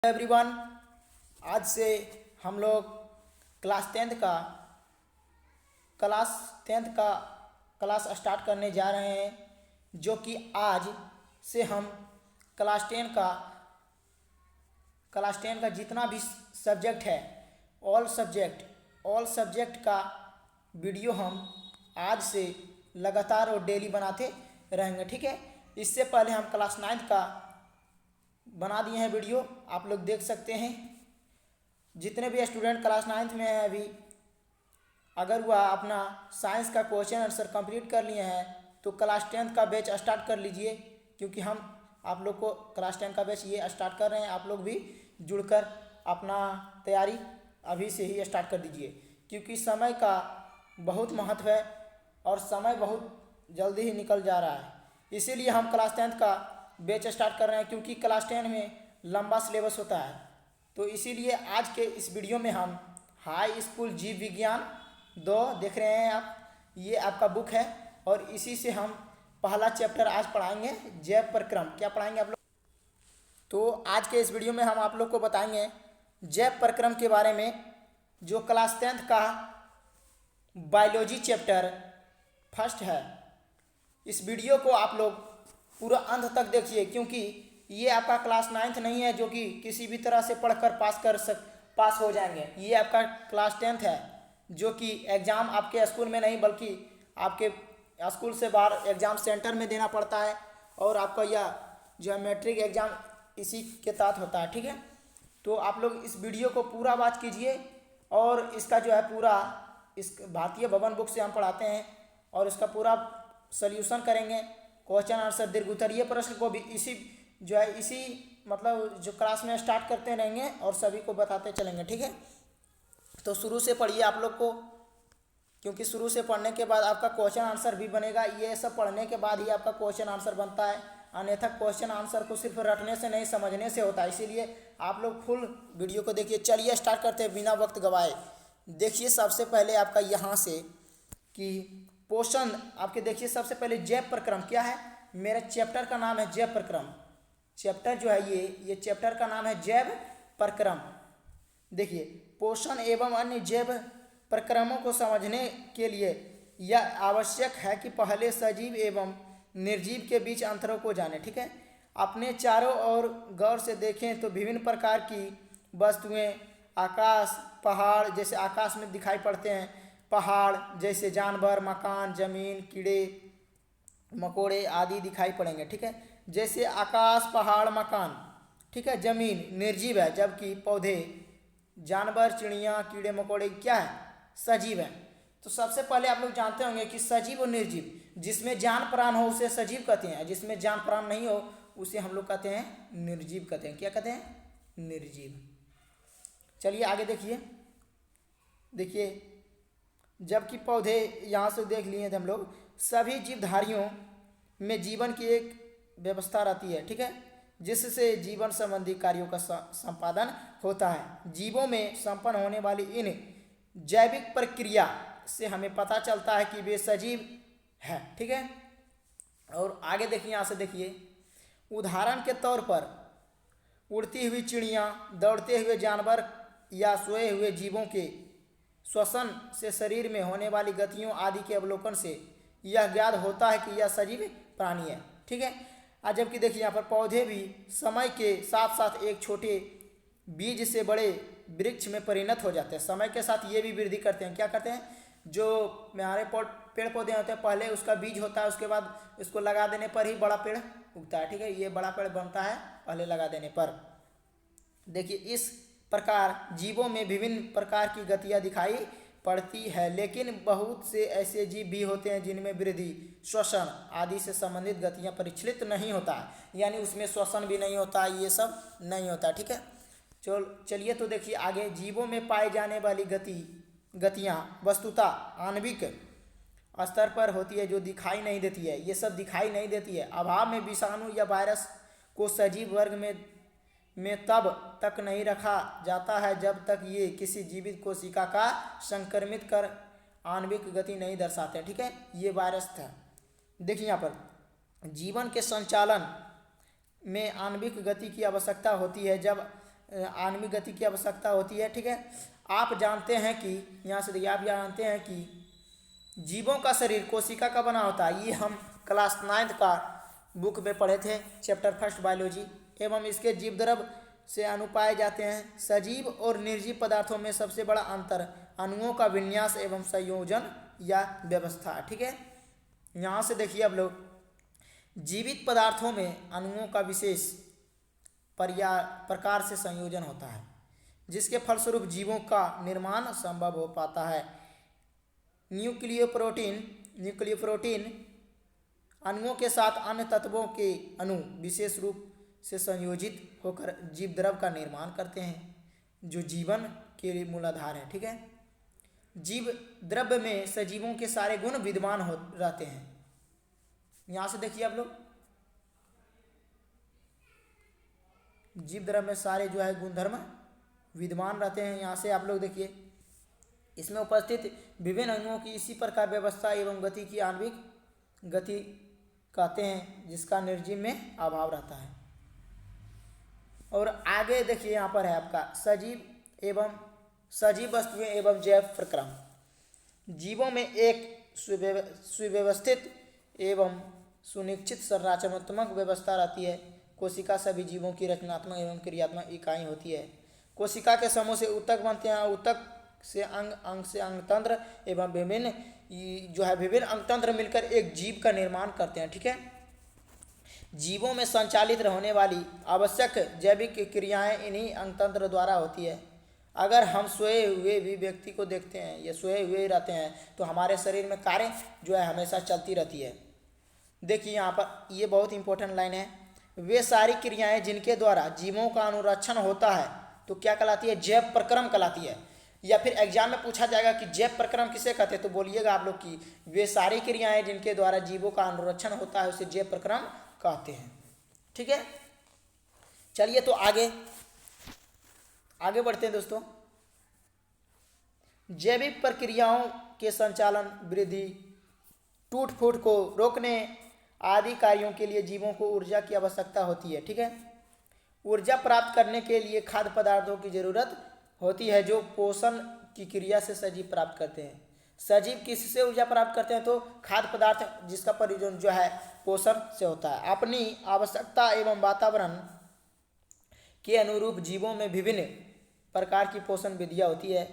Everyone, आज से हम लोग क्लास टेंथ का क्लास स्टार्ट करने जा रहे हैं। जो कि आज से हम क्लास टेन का जितना भी सब्जेक्ट है, ऑल सब्जेक्ट का वीडियो हम आज से लगातार और डेली बनाते रहेंगे। ठीक है। इससे पहले हम क्लास नाइन्थ का बना दिए हैं वीडियो, आप लोग देख सकते हैं। जितने भी स्टूडेंट क्लास नाइन्थ में हैं अभी, अगर वह अपना साइंस का क्वेश्चन आंसर कंप्लीट कर लिए हैं तो क्लास टेंथ का बैच स्टार्ट कर लीजिए, क्योंकि हम आप लोग को क्लास टेंथ का बैच ये स्टार्ट कर रहे हैं। आप लोग भी जुड़कर अपना तैयारी अभी से ही स्टार्ट कर दीजिए, क्योंकि समय का बहुत महत्व है और समय बहुत जल्दी ही निकल जा रहा है। इसीलिए हम क्लास टेंथ का बैच स्टार्ट कर रहे हैं, क्योंकि क्लास 10 में लंबा सिलेबस होता है। तो इसीलिए आज के इस वीडियो में हम हाई स्कूल जीव विज्ञान 2 देख रहे हैं आप। ये आपका बुक है और इसी से हम पहला चैप्टर आज पढ़ाएंगे, जैव प्रक्रम। क्या पढ़ाएंगे आप लोग? तो आज के इस वीडियो में हम आप लोग को बताएंगे जैव प्रक्रम के बारे में, जो क्लास 10 का बायोलॉजी चैप्टर फर्स्ट है। इस वीडियो को आप लोग पूरा अंत तक देखिए, क्योंकि ये आपका क्लास 9th नहीं है जो कि किसी भी तरह से पढ़कर पास हो जाएंगे। ये आपका क्लास 10th है, जो कि एग्ज़ाम आपके स्कूल में नहीं बल्कि आपके स्कूल से बाहर एग्ज़ाम सेंटर में देना पड़ता है। और आपका यह जो है मैट्रिक एग्ज़ाम इसी के तहत होता है। ठीक है। तो आप लोग इस वीडियो को पूरा वॉच कीजिए, और इसका जो है पूरा इस भारतीय भवन बुक से हम पढ़ाते हैं और इसका पूरा सल्यूशन करेंगे। क्वेश्चन आंसर दीर्घ उत्तरीय प्रश्न को भी इसी मतलब जो क्लास में स्टार्ट करते रहेंगे और सभी को बताते चलेंगे। ठीक है। तो शुरू से पढ़िए आप लोग को, क्योंकि शुरू से पढ़ने के बाद आपका क्वेश्चन आंसर भी बनेगा। ये सब पढ़ने के बाद ही आपका क्वेश्चन आंसर बनता है, अन्यथा क्वेश्चन आंसर को सिर्फ रटने से नहीं, समझने से होता है। इसीलिए आप लोग फुल वीडियो को देखिए। चलिए स्टार्ट करते हैं बिना वक्त गवाए। देखिए सबसे पहले आपका यहाँ से कि पोषण आपके देखिए। सबसे पहले जैव प्रक्रम क्या है। मेरे चैप्टर का नाम है जैव प्रक्रम। चैप्टर जो है ये चैप्टर का नाम है जैव प्रक्रम। देखिए, पोषण एवं अन्य जैव प्रक्रमों को समझने के लिए यह आवश्यक है कि पहले सजीव एवं निर्जीव के बीच अंतरों को जानें। ठीक है। अपने चारों ओर गौर से देखें तो विभिन्न प्रकार की वस्तुएं, आकाश, पहाड़ जैसे आकाश में दिखाई पड़ते हैं, पहाड़ जैसे जानवर, मकान, जमीन, कीड़े मकोड़े आदि दिखाई पड़ेंगे। ठीक है। जैसे आकाश, पहाड़, मकान। ठीक है। जमीन निर्जीव है, जबकि पौधे, जानवर, चिड़िया, कीड़े मकोड़े क्या है, सजीव है। तो सबसे पहले आप लोग जानते होंगे कि सजीव और निर्जीव, जिसमें जान प्राण हो उसे सजीव कहते हैं, जिसमें जान प्राण नहीं हो उसे हम लोग कहते हैं निर्जीव कहते हैं। क्या कहते हैं? निर्जीव। चलिए आगे देखिए, जबकि पौधे यहाँ से देख लिए थे हम लोग। सभी जीवधारियों में जीवन की एक व्यवस्था रहती है। ठीक है। जिससे जीवन संबंधी कार्यों का संपादन होता है। जीवों में संपन्न होने वाली इन जैविक प्रक्रिया से हमें पता चलता है कि वे सजीव है। ठीक है। और आगे देखिए, यहाँ से देखिए, उदाहरण के तौर पर उड़ती हुई चिड़िया, दौड़ते हुए जानवर या सोए हुए जीवों के श्वसन से शरीर में होने वाली गतियों आदि के अवलोकन से यह ज्ञात होता है कि यह सजीव प्राणी है। ठीक है। और जबकि देखिए यहाँ पर पौधे भी समय के साथ साथ एक छोटे बीज से बड़े वृक्ष में परिणत हो जाते हैं। समय के साथ ये भी वृद्धि करते हैं। क्या करते हैं? जो हमारे पेड़ पौधे होते हैं, पहले उसका बीज होता है, उसके बाद इसको लगा देने पर ही बड़ा पेड़ उगता है। ठीक है। ये बड़ा पेड़ बनता है पहले लगा देने पर। देखिए, इस प्रकार जीवों में विभिन्न प्रकार की गतियाँ दिखाई पड़ती है, लेकिन बहुत से ऐसे जीव भी होते हैं जिनमें वृद्धि, श्वसन आदि से संबंधित गतियाँ परिचलित नहीं होता है, यानी उसमें श्वसन भी नहीं होता, ये सब नहीं होता। ठीक है। चलिए तो देखिए आगे, जीवों में पाई जाने वाली गतियाँ वस्तुतः आणविक स्तर पर होती है, जो दिखाई नहीं देती है। ये सब दिखाई नहीं देती है। अभाव में विषाणु या वायरस को सजीव वर्ग में तब तक नहीं रखा जाता है जब तक ये किसी जीवित कोशिका का संक्रमित कर आणविक गति नहीं दर्शाते। ठीक है। ये वायरस था। देखिए यहाँ पर जीवन के संचालन में आणविक गति की आवश्यकता होती है। जब आणविक गति की आवश्यकता होती है। ठीक है, आप जानते हैं कि यहाँ से देखिए, आप जानते हैं कि जीवों का शरीर कोशिका का बना होता है। ये हम क्लास 9th का बुक में पढ़े थे, चैप्टर 1 बायोलॉजी। एवं इसके जीव द्रव से अणु पाए जाते हैं। सजीव और निर्जीव पदार्थों में सबसे बड़ा अंतर अणुओं का विन्यास एवं संयोजन या व्यवस्था। ठीक है, यहाँ से देखिए आप लोग, जीवित पदार्थों में अणुओं का विशेष प्रकार से संयोजन होता है, जिसके फलस्वरूप जीवों का निर्माण संभव हो पाता है। न्यूक्लियोप्रोटीन अणुओं के साथ अन्य तत्वों के अणु विशेष रूप से संयोजित होकर जीव द्रव का निर्माण करते हैं, जो जीवन के लिए मूलाधार है। ठीक है, जीव द्रव्य में सजीवों के सारे गुण विद्यमान हो रहते हैं। यहाँ से देखिए आप लोग, जीव द्रव्य में सारे जो है गुणधर्म विद्यमान रहते हैं। यहाँ से आप लोग देखिए, इसमें उपस्थित विभिन्न अणुओं की इसी प्रकार व्यवस्था एवं गति की आणविक गति कहते हैं, जिसका निर्जीव में अभाव रहता है। और आगे देखिए, यहाँ पर है आपका सजीव वस्तुएं एवं जैव प्रक्रम। जीवों में एक सुव्यवस्थित एवं सुनिश्चित संरचनात्मक व्यवस्था रहती है। कोशिका सभी जीवों की रचनात्मक एवं क्रियात्मक इकाई होती है। कोशिका के समूह से ऊतक बनते हैं, ऊतक से अंग, अंग से अंगतंत्र एवं विभिन्न अंगतंत्र मिलकर एक जीव का निर्माण करते हैं। ठीक है, जीवों में संचालित होने वाली आवश्यक जैविक क्रियाएं इन्हीं अंगतंत्र द्वारा होती है। अगर हम सोए हुए भी व्यक्ति को देखते हैं या सोए हुए रहते हैं, तो हमारे शरीर में कार्य जो है हमेशा चलती रहती है। देखिए यहाँ पर ये बहुत इंपॉर्टेंट लाइन है, वे सारी क्रियाएं जिनके द्वारा जीवों का अनुरक्षण होता है तो क्या कहलाती है? जैव प्रक्रम कहलाती है। या फिर एग्जाम में पूछा जाएगा कि जैव प्रक्रम किसे कहते हैं, तो बोलिएगा आप लोग कि वे सारी क्रियाएं जिनके द्वारा जीवों का अनुरक्षण होता है उसे जैव प्रक्रम कहते हैं। ठीक है, चलिए तो आगे बढ़ते हैं दोस्तों। जैविक प्रक्रियाओं के संचालन, वृद्धि, टूट फूट को रोकने आदि कार्यों के लिए जीवों को ऊर्जा की आवश्यकता होती है। ठीक है, ऊर्जा प्राप्त करने के लिए खाद्य पदार्थों की जरूरत होती है, जो पोषण की क्रिया से सजीव प्राप्त करते हैं। सजीव किससे ऊर्जा प्राप्त करते हैं? तो खाद्य पदार्थ, जिसका प्रयोजन जो है पोषण से होता है। अपनी आवश्यकता एवं वातावरण के अनुरूप जीवों में विभिन्न प्रकार की पोषण विधियाँ होती है।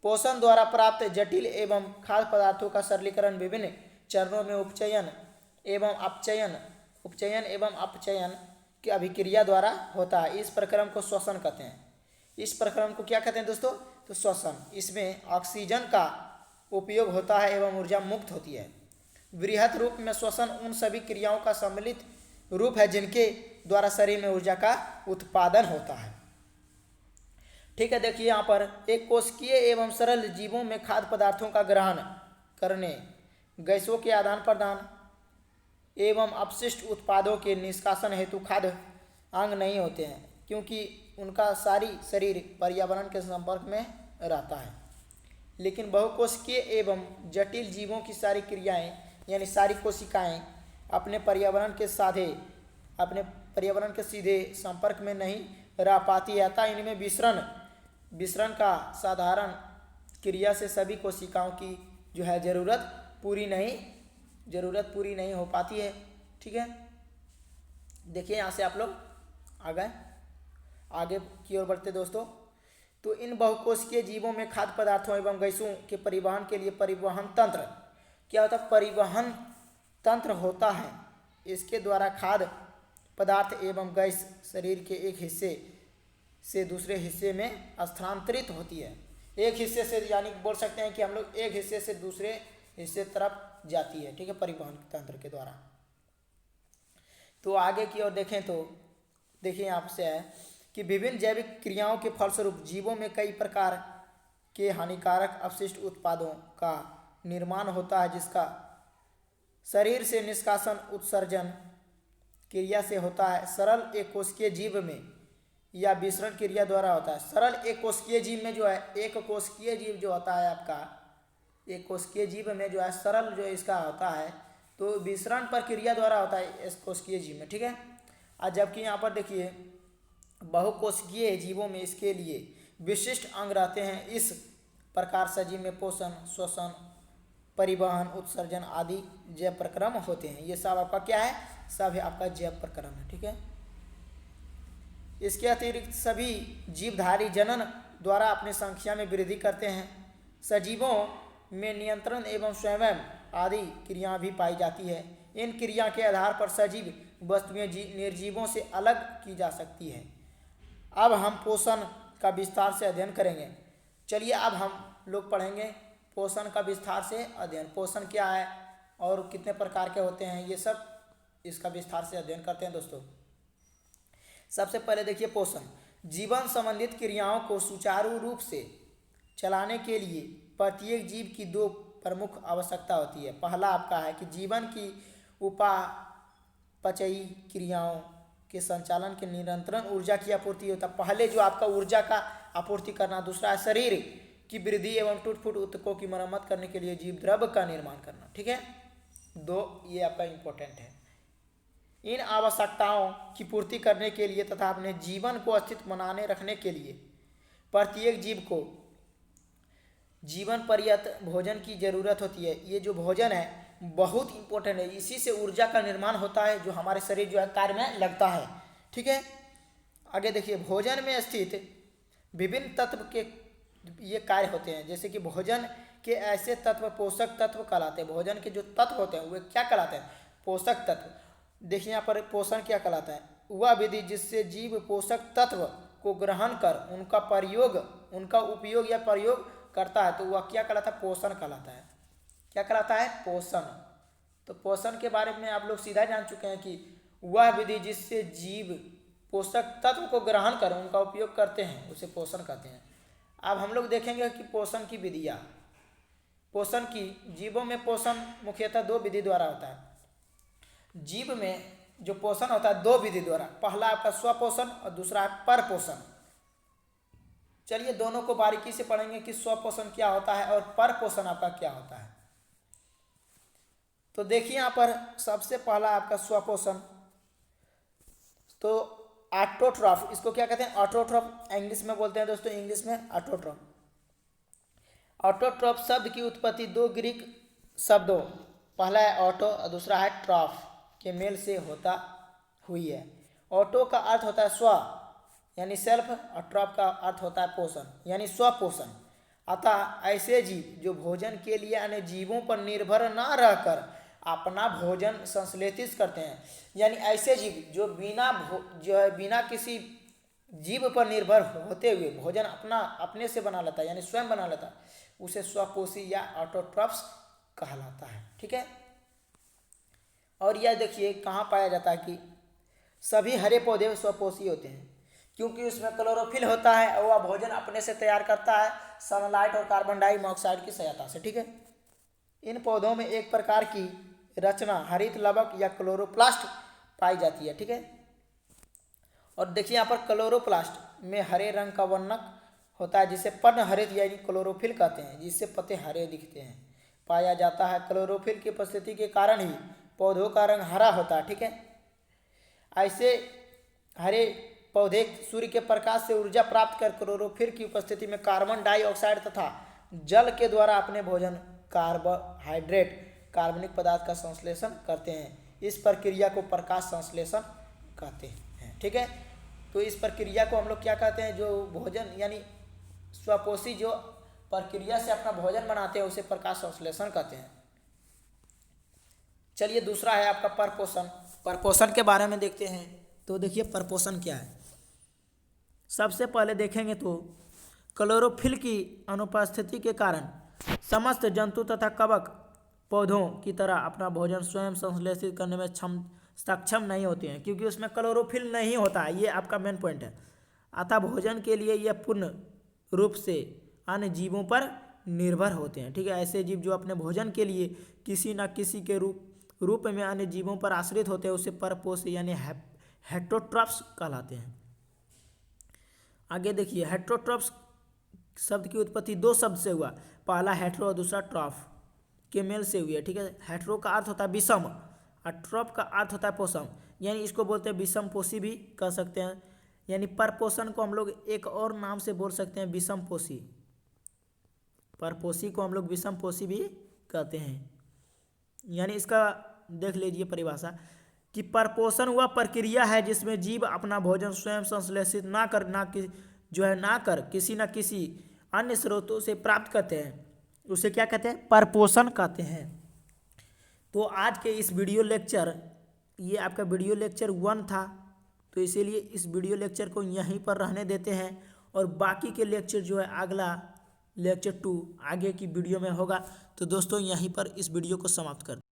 पोषण द्वारा प्राप्त जटिल एवं खाद्य पदार्थों का सरलीकरण विभिन्न चरणों में उपचयन एवं अपचयन की अभिक्रिया द्वारा होता है। इस प्रक्रम को श्वसन कहते हैं। इस प्रक्रम को क्या कहते हैं दोस्तों? तो श्वसन। इसमें ऑक्सीजन का उपयोग होता है एवं ऊर्जा मुक्त होती है। वृहत रूप में श्वसन उन सभी क्रियाओं का सम्मिलित रूप है जिनके द्वारा शरीर में ऊर्जा का उत्पादन होता है। ठीक है, देखिए यहाँ पर एक कोशिकीय एवं सरल जीवों में खाद्य पदार्थों का ग्रहण करने, गैसों के आदान प्रदान एवं अपशिष्ट उत्पादों के निष्कासन हेतु खाद्य अंग नहीं होते हैं, क्योंकि उनका सारी शरीर पर्यावरण के संपर्क में रहता है। लेकिन बहुकोशिकीय एवं जटिल जीवों की सारी क्रियाएं यानी सारी कोशिकाएं अपने पर्यावरण के सीधे संपर्क में नहीं रह पाती है, अतः इनमें विसरण का साधारण क्रिया से सभी कोशिकाओं की जो है जरूरत पूरी नहीं हो पाती है। ठीक है, देखिए यहाँ से आप लोग आगे की ओर बढ़ते दोस्तों। तो इन बहुकोशिकीय जीवों में खाद्य पदार्थों एवं गैसों के परिवहन के लिए परिवहन तंत्र क्या होता है? परिवहन तंत्र होता है। इसके द्वारा खाद्य पदार्थ एवं गैस शरीर के एक हिस्से से दूसरे हिस्से में स्थानांतरित होती है। एक हिस्से से यानी बोल सकते हैं कि हम लोग एक हिस्से से दूसरे हिस्से तरफ जाती है। ठीक है, परिवहन तंत्र के द्वारा। तो आगे की ओर देखें तो देखिए यहाँ से है कि विभिन्न जैविक क्रियाओं के फलस्वरूप जीवों में कई प्रकार के हानिकारक अपशिष्ट उत्पादों का निर्माण होता है, जिसका शरीर से निष्कासन उत्सर्जन क्रिया से होता है। सरल एक कोशिकीय जीव में या विसरण क्रिया द्वारा होता है। सरल एक कोशिकीय जीव में जो है, एक कोशिकीय जीव जो होता है आपका, एक कोशिकीय जीव में जो है सरल जो इसका होता है तो विसरण प्रक्रिया द्वारा होता है इस कोशिकीय जीव में। ठीक है, और जबकि यहाँ पर देखिए बहुकोशिकीय जीवों में इसके लिए विशिष्ट अंग रहते हैं। इस प्रकार सजीव में पोषण, श्वसन, परिवहन, उत्सर्जन आदि जैव प्रक्रम होते हैं। ये सब आपका क्या है? सब है आपका जैव प्रक्रम है। ठीक है। इसके अतिरिक्त सभी जीवधारी जनन द्वारा अपनी संख्या में वृद्धि करते हैं। सजीवों में नियंत्रण एवं स्वयं आदि क्रियाएं भी पाई जाती है। इन क्रिया के आधार पर सजीव वस्तुएं निर्जीवों से अलग की जा सकती है। अब हम पोषण का विस्तार से अध्ययन करेंगे। चलिए अब हम लोग पढ़ेंगे पोषण का विस्तार से अध्ययन। पोषण क्या है और कितने प्रकार के होते हैं, ये सब इसका विस्तार से अध्ययन करते हैं दोस्तों। सबसे पहले देखिए पोषण। जीवन संबंधित क्रियाओं को सुचारू रूप से चलाने के लिए प्रत्येक जीव की दो प्रमुख आवश्यकता होती है। पहला आपका है कि जीवन की उपापचयी क्रियाओं के संचालन के निरंतर ऊर्जा की आपूर्ति होता है। पहले जो आपका ऊर्जा का आपूर्ति करना, दूसरा है शरीर की वृद्धि एवं टूट-फूट ऊतकों की मरम्मत करने के लिए जीव द्रव्य का निर्माण करना। ठीक है, दो ये आपका इम्पोर्टेंट है। इन आवश्यकताओं की पूर्ति करने के लिए तथा अपने जीवन को अस्तित्व बनाने रखने के लिए प्रत्येक जीव को जीवन पर्यंत भोजन की जरूरत होती है। ये जो भोजन है बहुत इंपॉर्टेंट है, इसी से ऊर्जा का निर्माण होता है जो हमारे शरीर जो है कार्य में लगता है। ठीक है, आगे देखिए भोजन में स्थित विभिन्न तत्व के ये कार्य होते हैं। जैसे कि भोजन के ऐसे तत्व पोषक तत्व कहलाते हैं। भोजन के जो तत्व होते हैं वे क्या कहलाते हैं? पोषक तत्व। देखिए यहाँ पर पोषण क्या कहलाता है? वह विधि जिससे जीव पोषक तत्व को ग्रहण कर उनका उपयोग या प्रयोग करता है तो वह क्या कहलाता है? पोषण कहलाता है। क्या कहलाता है? पोषण। तो पोषण के बारे में आप लोग सीधा जान चुके हैं कि वह विधि जिससे जीव पोषक तत्व को ग्रहण कर उनका उपयोग करते हैं उसे पोषण कहते हैं। अब हम लोग देखेंगे कि पोषण की विधियाँ। पोषण की जीवों में पोषण मुख्यतः दो विधि द्वारा होता है। जीव में जो पोषण होता है दो विधि द्वारा, पहला आपका स्वपोषण और दूसरा है परपोषण। चलिए दोनों को बारीकी से पढ़ेंगे कि स्वपोषण क्या होता है और परपोषण आपका क्या होता है। तो देखिए यहाँ पर सबसे पहला आपका स्वपोषण, तो ऑटोट्रॉफ, इसको क्या कहते हैं? ऑटोट्रॉफ इंग्लिश में बोलते हैं दोस्तों, इंग्लिश में ऑटोट्रॉफ। ऑटोट्रॉफ शब्द की उत्पत्ति दो ग्रीक शब्दों, पहला है ऑटो और दूसरा है ट्रॉफ के मेल से होता हुई है। ऑटो का अर्थ होता है स्व यानी सेल्फ और ट्रॉफ का अर्थ होता है पोषण यानी स्वपोषण। अतः ऐसे जीव जो भोजन के लिए अन्य जीवों पर निर्भर न रहकर अपना भोजन संश्लेषित करते हैं, यानी ऐसे जीव जो बिना किसी जीव पर निर्भर होते हुए भोजन अपने से बना लेता है यानी स्वयं बना लेता है, उसे स्वपोषी या ऑटोट्रॉफ्स कहलाता है। ठीक है, और यह देखिए कहाँ पाया जाता है कि सभी हरे पौधे स्वपोषी होते हैं क्योंकि उसमें क्लोरोफिल होता है और वह भोजन अपने से तैयार करता है सनलाइट और कार्बन डाइऑक्साइड की सहायता से। ठीक है, इन पौधों में एक प्रकार की रचना हरित लवक या क्लोरोप्लास्ट पाई जाती है। ठीक है, और देखिए यहाँ पर क्लोरोप्लास्ट में हरे रंग का वर्णक होता है जिसे पर्ण हरित यानी क्लोरोफिल कहते हैं, जिससे पत्ते हरे दिखते हैं पाया जाता है। क्लोरोफिल की उपस्थिति के कारण ही पौधों का रंग हरा होता है। ठीक है, ऐसे हरे पौधे सूर्य के प्रकाश से ऊर्जा प्राप्त कर क्लोरोफिल की उपस्थिति में कार्बन डाइऑक्साइड तथा जल के द्वारा अपने भोजन कार्बोहाइड्रेट कार्बनिक पदार्थ का संश्लेषण करते हैं। इस प्रक्रिया को प्रकाश संश्लेषण कहते हैं। ठीक है, तो इस प्रक्रिया को हम लोग क्या कहते हैं? जो भोजन यानी स्वपोषी जो प्रक्रिया से अपना भोजन बनाते हैं उसे प्रकाश संश्लेषण कहते हैं। चलिए दूसरा है आपका परपोषण। परपोषण के बारे में देखते हैं। तो देखिए परपोषण क्या है। सबसे पहले देखेंगे तो क्लोरोफिल की अनुपस्थिति के कारण समस्त जंतु तथा कवक पौधों की तरह अपना भोजन स्वयं संश्लेषित करने में सक्षम नहीं होते हैं क्योंकि उसमें क्लोरोफिल नहीं होता है। ये आपका मेन पॉइंट है। अतः भोजन के लिए यह पूर्ण रूप से अन्य जीवों पर निर्भर होते हैं। ठीक है, ऐसे जीव जो अपने भोजन के लिए किसी न किसी के रूप में अन्य जीवों पर आश्रित होते हैं उसे परपोषी यानी हेटरोट्रॉफ्स कहलाते हैं। आगे देखिए हेटरोट्रॉफ्स शब्द की उत्पत्ति दो शब्द से हुआ, पहला हेट्रो और दूसरा ट्रॉफ के मेल से हुई है। ठीक है, हेट्रो का अर्थ होता है विषम और ट्रॉफ का अर्थ होता है पोषण, यानी इसको बोलते हैं विषम पोषी भी कह सकते हैं। यानी परपोषण को हम लोग एक और नाम से बोल सकते हैं विषमपोषी। परपोषी को हम लोग विषमपोषी भी कहते हैं। यानी इसका देख लीजिए परिभाषा कि परपोषण वह प्रक्रिया है जिसमें जीव अपना भोजन स्वयं संश्लेषित ना कर किसी न किसी अन्य स्रोतों से प्राप्त करते हैं, उसे क्या कहते हैं? परपोषण कहते हैं। तो आज के इस वीडियो लेक्चर, ये आपका वीडियो लेक्चर 1 था, तो इसीलिए इस वीडियो लेक्चर को यहीं पर रहने देते हैं और बाकी के लेक्चर जो है अगला लेक्चर 2 आगे की वीडियो में होगा। तो दोस्तों यहीं पर इस वीडियो को समाप्त कर